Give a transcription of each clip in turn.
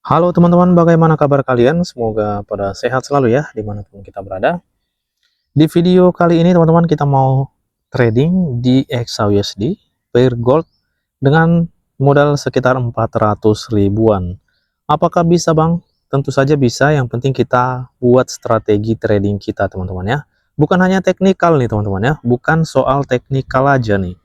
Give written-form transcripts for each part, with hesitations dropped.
Halo teman-teman, bagaimana kabar kalian? Semoga pada sehat selalu ya, dimanapun kita berada. Di video kali ini teman-teman kita mau trading di XAUSD pair gold dengan modal sekitar 400 ribuan. Apakah bisa bang? Tentu saja bisa, yang penting kita buat strategi trading kita teman-teman ya. Bukan hanya teknikal nih teman-teman ya, bukan soal teknikal aja nih.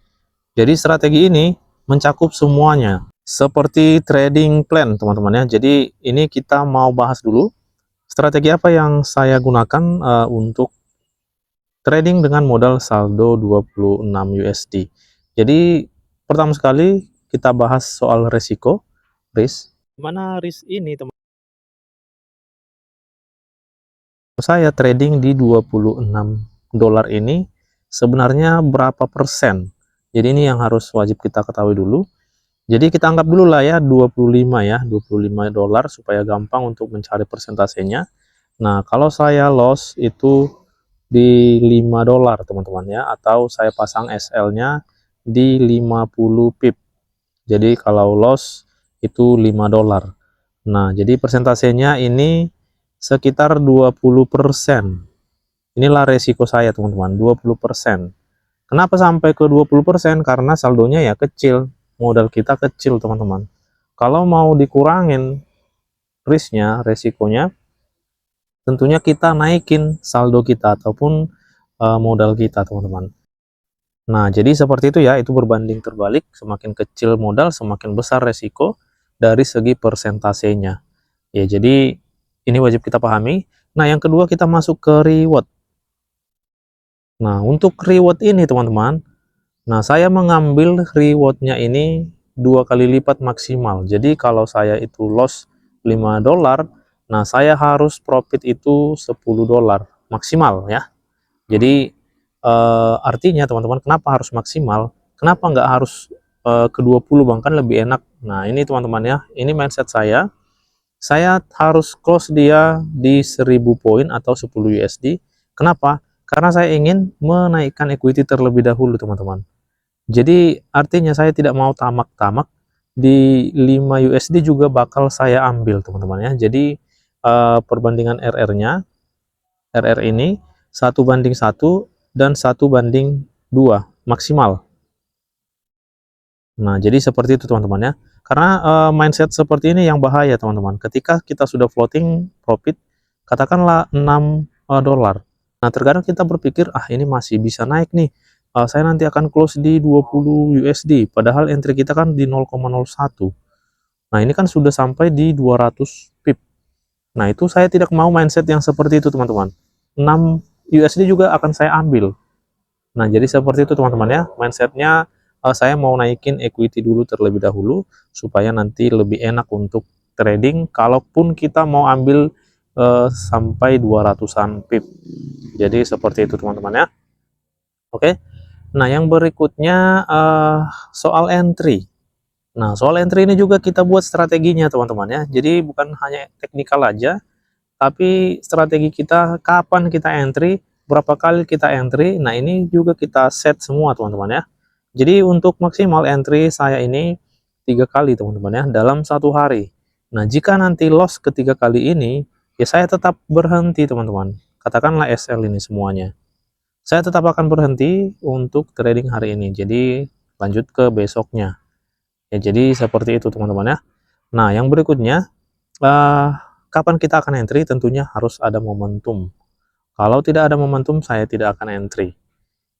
Jadi strategi ini mencakup semuanya, seperti trading plan teman-teman ya. Jadi ini kita mau bahas dulu strategi apa yang saya gunakan untuk trading dengan modal saldo 26 USD. Jadi pertama sekali kita bahas soal risiko, risk. Mana risk ini teman? Saya trading di 26 dolar ini sebenarnya berapa persen? Jadi ini yang harus wajib kita ketahui dulu. Jadi kita anggap dulu lah ya 25 ya, 25 dolar supaya gampang untuk mencari persentasenya. Nah, kalau saya loss itu di 5 dolar teman-teman ya, atau saya pasang SL-nya di 50 pip. Jadi kalau loss itu 5 dolar. Nah, jadi persentasenya ini sekitar 20%. Inilah resiko saya teman-teman, 20%. Kenapa sampai ke 20%? Karena saldonya ya kecil, modal kita kecil teman-teman. Kalau mau dikurangin risknya, resikonya, tentunya kita naikin saldo kita ataupun modal kita teman-teman. Nah, jadi seperti itu ya, itu berbanding terbalik, semakin kecil modal, semakin besar resiko dari segi persentasenya. Ya, jadi ini wajib kita pahami. Nah, yang kedua kita masuk ke reward. Nah, untuk reward ini teman-teman, nah saya mengambil rewardnya ini 2 kali lipat maksimal. Jadi kalau saya itu loss 5 dolar, nah saya harus profit itu 10 dolar maksimal ya. Jadi artinya teman-teman, kenapa harus maksimal? Kenapa nggak harus ke 20 bang, kan lebih enak. Nah ini teman-teman ya, ini mindset saya. Saya harus close dia di 1000 poin atau 10 USD. Kenapa? Karena saya ingin menaikkan equity terlebih dahulu teman-teman. Jadi artinya saya tidak mau tamak-tamak, di 5 USD juga bakal saya ambil teman-teman ya. Jadi perbandingan RR ini 1:1 dan 1:2 maksimal. Nah, jadi seperti itu teman-teman ya. Karena mindset seperti ini yang bahaya teman-teman. Ketika kita sudah floating profit, katakanlah 6 dolar. Nah, terkadang kita berpikir, ah ini masih bisa naik nih. Saya nanti akan close di 20 USD, padahal entry kita kan di 0,01. Nah, ini kan sudah sampai di 200 pip. Nah, itu saya tidak mau mindset yang seperti itu teman-teman. 6 USD juga akan saya ambil. Nah, jadi seperti itu teman-teman ya, mindsetnya saya mau naikin equity dulu terlebih dahulu, supaya nanti lebih enak untuk trading, kalaupun kita mau ambil sampai 200-an pip. Jadi seperti itu teman-teman ya. Oke, nah yang berikutnya soal entry. Nah, soal entry ini juga kita buat strateginya teman-teman ya. Jadi bukan hanya teknikal aja, tapi strategi kita kapan kita entry, berapa kali kita entry. Nah, ini juga kita set semua teman-teman ya. Jadi untuk maksimal entry saya ini 3 kali teman-teman ya, dalam 1 hari. Nah, jika nanti loss ketiga kali ini, ya saya tetap berhenti teman-teman. Katakanlah SL ini semuanya, saya tetap akan berhenti untuk trading hari ini. Jadi lanjut ke besoknya ya. Jadi seperti itu teman-teman ya. Nah, yang berikutnya, uh, kapan kita akan entry? Tentunya harus ada momentum. Kalau tidak ada momentum, saya tidak akan entry.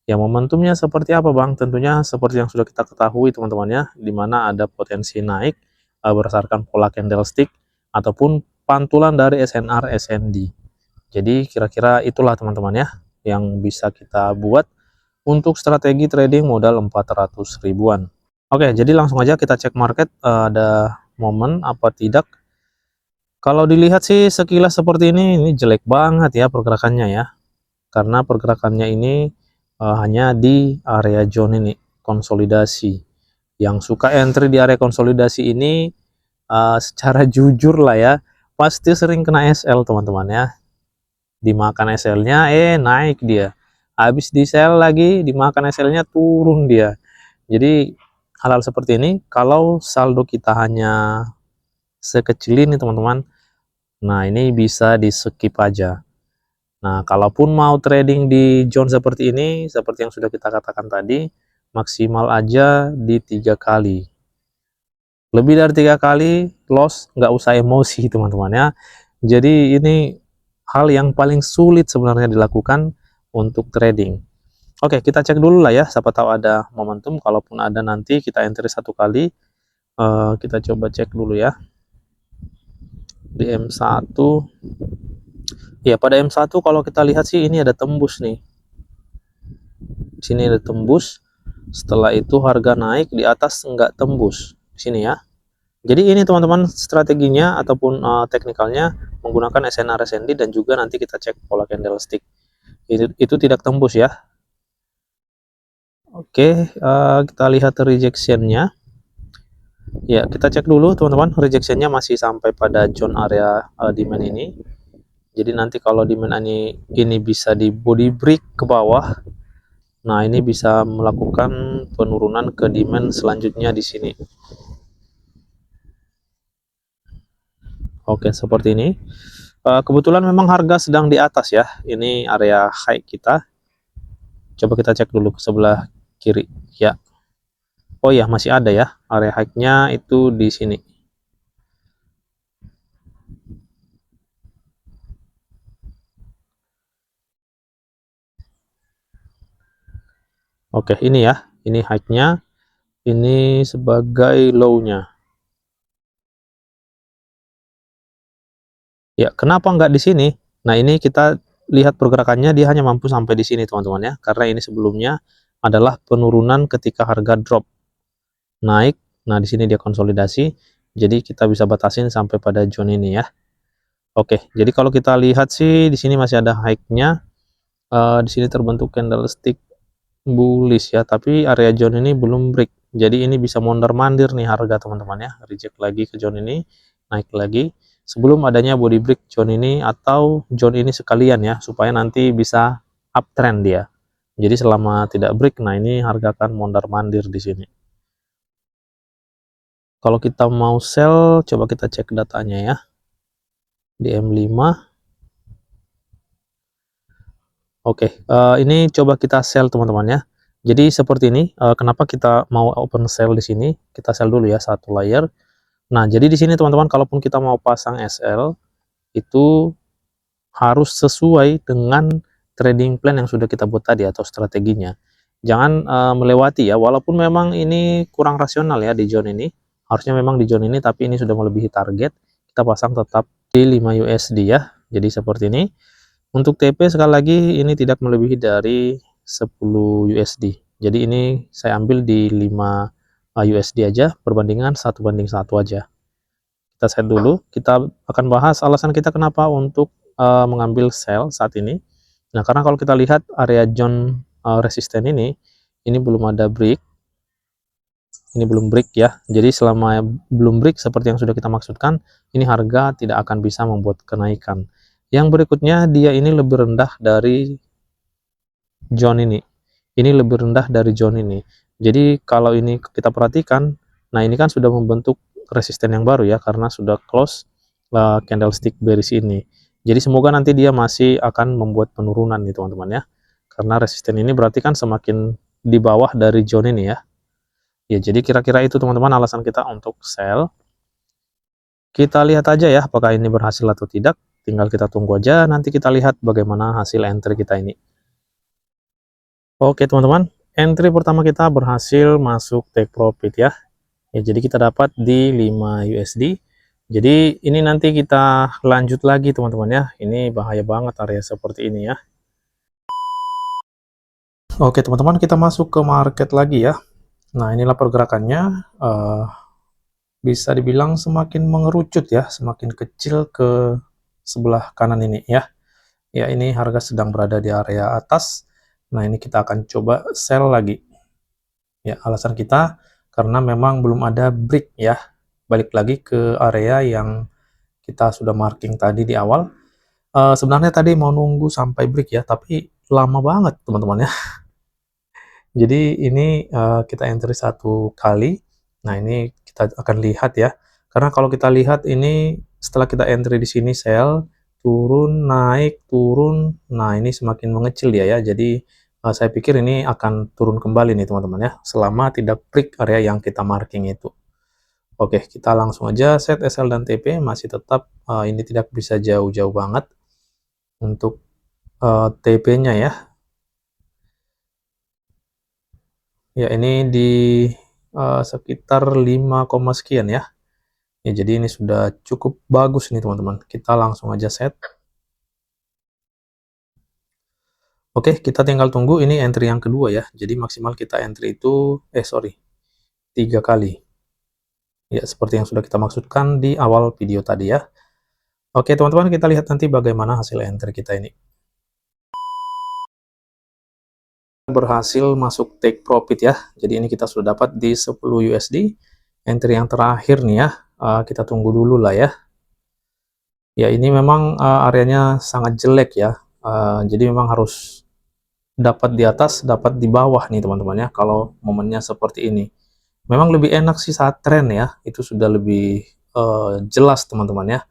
Ya, momentumnya seperti apa bang? Tentunya seperti yang sudah kita ketahui teman-teman ya, di mana ada potensi naik berdasarkan pola candlestick ataupun pantulan dari SNR SND. Jadi kira-kira itulah teman-teman ya, yang bisa kita buat untuk strategi trading modal 400 ribuan. Oke, jadi langsung aja kita cek market, ada momen apa tidak. Kalau dilihat sih sekilas seperti ini jelek banget ya pergerakannya ya. Karena pergerakannya ini hanya di area zone ini, konsolidasi. Yang suka entry di area konsolidasi ini secara jujur lah ya, pasti sering kena SL teman-teman ya. Dimakan SL-nya, naik dia. Habis di sell lagi, dimakan SL-nya, turun dia. Jadi hal-hal seperti ini, kalau saldo kita hanya sekecil ini teman-teman. Nah, ini bisa di skip aja. Nah, kalaupun mau trading di zone seperti ini, seperti yang sudah kita katakan tadi, maksimal aja di 3 kali. Lebih dari 3 kali loss, nggak usah emosi teman-teman ya. Jadi ini hal yang paling sulit sebenarnya dilakukan untuk trading. Oke, kita cek dulu lah ya, siapa tahu ada momentum. Kalaupun ada, nanti kita entry 1 kali. Kita coba cek dulu ya di M1 ya. Pada M1 kalau kita lihat sih ini ada tembus nih, di sini ada tembus. Setelah itu harga naik, di atas nggak tembus di sini ya. Jadi ini teman-teman strateginya ataupun teknikalnya menggunakan SNR SND, dan juga nanti kita cek pola candlestick itu tidak tembus ya. Oke, kita lihat rejectionnya ya. Kita cek dulu teman-teman, rejectionnya masih sampai pada zone area demand ini. Jadi nanti kalau demand ini bisa di body break ke bawah, nah ini bisa melakukan penurunan ke demand selanjutnya di sini. Oke, seperti ini. Kebetulan memang harga sedang di atas ya. Ini area high kita. Coba kita cek dulu ke sebelah kiri ya. Oh ya, masih ada ya. Area high-nya itu di sini. Oke, ini ya. Ini high-nya. Ini sebagai low-nya. Ya, kenapa nggak di sini? Nah, ini kita lihat pergerakannya, dia hanya mampu sampai di sini teman-teman ya. Karena ini sebelumnya adalah penurunan ketika harga drop. Naik, nah di sini dia konsolidasi. Jadi kita bisa batasin sampai pada zone ini ya. Oke, jadi kalau kita lihat sih di sini masih ada high-nya. Di sini terbentuk candlestick bullish ya, tapi area zone ini belum break. Jadi ini bisa mondar-mandir nih harga teman-teman ya. Reject lagi ke zone ini, naik lagi sebelum adanya body break zone ini atau zone ini sekalian ya, supaya nanti bisa uptrend dia. Jadi selama tidak break, nah ini harga akan mondar-mandir di sini. Kalau kita mau sell, coba kita cek datanya ya di M5. Oke, ini coba kita sell teman-teman ya. Jadi seperti ini, kenapa kita mau open sell di sini? Kita sell dulu ya satu layer. Nah, jadi di sini teman-teman, kalaupun kita mau pasang SL, itu harus sesuai dengan trading plan yang sudah kita buat tadi atau strateginya. Jangan melewati ya, walaupun memang ini kurang rasional ya di zone ini. Harusnya memang di zone ini, tapi ini sudah melebihi target. Kita pasang tetap di 5 USD ya. Jadi seperti ini. Untuk TP sekali lagi ini tidak melebihi dari 10 USD. Jadi ini saya ambil di 5 USD aja, perbandingan 1:1 aja. Kita set dulu, kita akan bahas alasan kita kenapa untuk mengambil sell saat ini. Nah, karena kalau kita lihat area zone resisten ini belum ada break. Ini belum break ya. Jadi selama belum break seperti yang sudah kita maksudkan, ini harga tidak akan bisa membuat kenaikan. Yang berikutnya, dia ini lebih rendah dari zone ini. Ini lebih rendah dari zone ini. Jadi kalau ini kita perhatikan, nah ini kan sudah membentuk resisten yang baru ya, karena sudah close candlestick bearish ini. Jadi semoga nanti dia masih akan membuat penurunan nih teman-teman ya. Karena resisten ini berarti kan semakin di bawah dari zone ini ya. Ya, jadi kira-kira itu teman-teman alasan kita untuk sell. Kita lihat aja ya apakah ini berhasil atau tidak. Tinggal kita tunggu aja, nanti kita lihat bagaimana hasil entry kita ini. Oke teman-teman, entry pertama kita berhasil masuk take profit ya. Ya, jadi kita dapat di 5 USD. Jadi ini nanti kita lanjut lagi teman-teman ya. Ini bahaya banget area seperti ini ya. Oke teman-teman, kita masuk ke market lagi ya. Nah, inilah pergerakannya. Bisa dibilang semakin mengerucut ya, semakin kecil ke sebelah kanan ini ya. Ya, ini harga sedang berada di area atas. Nah, ini kita akan coba sell lagi. Ya, alasan kita karena memang belum ada break ya. Balik lagi ke area yang kita sudah marking tadi di awal. Sebenarnya tadi mau nunggu sampai break ya, tapi lama banget teman-teman ya. Jadi ini kita entry 1 kali. Nah, ini kita akan lihat ya Karena kalau kita lihat ini setelah kita entry di sini sell, turun, naik, turun. Nah, ini semakin mengecil dia ya. Jadi saya pikir ini akan turun kembali nih teman-teman ya, selama tidak break area yang kita marking itu. Oke, kita langsung aja set SL dan TP, masih tetap ini tidak bisa jauh-jauh banget untuk TP-nya ya. Ya, ini di sekitar 5, sekian ya. Ya, jadi ini sudah cukup bagus nih teman-teman. Kita langsung aja set. Oke, kita tinggal tunggu ini entry yang kedua ya. Jadi maksimal kita entry itu, sorry, 3 kali. Ya, seperti yang sudah kita maksudkan di awal video tadi ya. Oke teman-teman, kita lihat nanti bagaimana hasil entry kita ini. Berhasil masuk take profit ya. Jadi ini kita sudah dapat di 10 USD. Entry yang terakhir nih ya, kita tunggu dulu lah ya. Ya, ini memang areanya sangat jelek ya. Jadi memang harus dapat di atas, dapat di bawah nih teman-teman ya, kalau momennya seperti ini. Memang lebih enak sih saat tren ya, itu sudah lebih jelas teman-teman ya.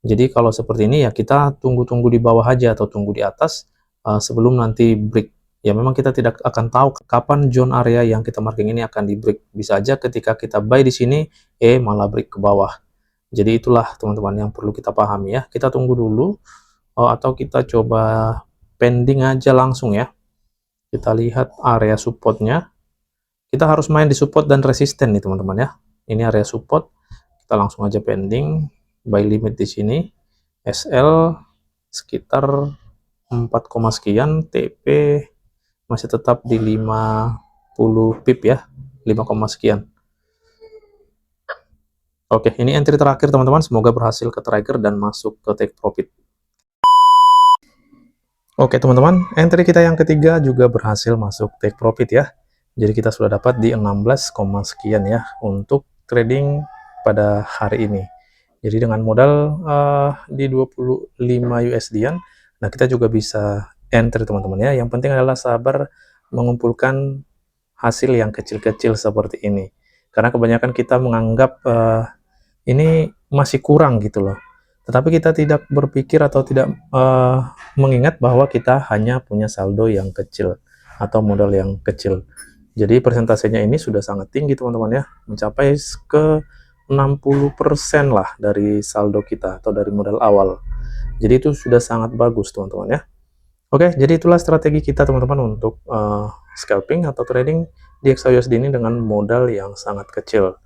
Jadi kalau seperti ini ya kita tunggu-tunggu di bawah aja atau tunggu di atas sebelum nanti break. Ya memang kita tidak akan tahu kapan zone area yang kita marking ini akan di break. Bisa aja ketika kita buy di sini, malah break ke bawah. Jadi itulah teman-teman yang perlu kita pahami ya. Kita tunggu dulu atau kita coba pending aja langsung ya. Kita lihat area supportnya. Kita harus main di support dan resisten nih teman-teman ya. Ini area support. Kita langsung aja pending. Buy limit di sini. SL sekitar 4, sekian. TP masih tetap di 50 pip ya. 5, sekian. Oke, ini entry terakhir teman-teman. Semoga berhasil ke trigger dan masuk ke take profit. Oke teman-teman, entry kita yang ketiga juga berhasil masuk take profit ya. Jadi kita sudah dapat di 16, sekian ya untuk trading pada hari ini. Jadi dengan modal di 25 USD-an, nah kita juga bisa entry teman-teman ya. Yang penting adalah sabar mengumpulkan hasil yang kecil-kecil seperti ini. Karena kebanyakan kita menganggap ini masih kurang gitu loh. Tetapi kita tidak berpikir atau tidak mengingat bahwa kita hanya punya saldo yang kecil atau modal yang kecil. Jadi persentasenya ini sudah sangat tinggi teman-teman ya, mencapai ke 60% lah dari saldo kita atau dari modal awal. Jadi itu sudah sangat bagus teman-teman ya. Oke, jadi itulah strategi kita teman-teman untuk scalping atau trading di XAUSD ini dengan modal yang sangat kecil.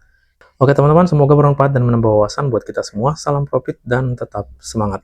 Oke teman-teman, semoga bermanfaat dan menambah wawasan buat kita semua. Salam profit dan tetap semangat.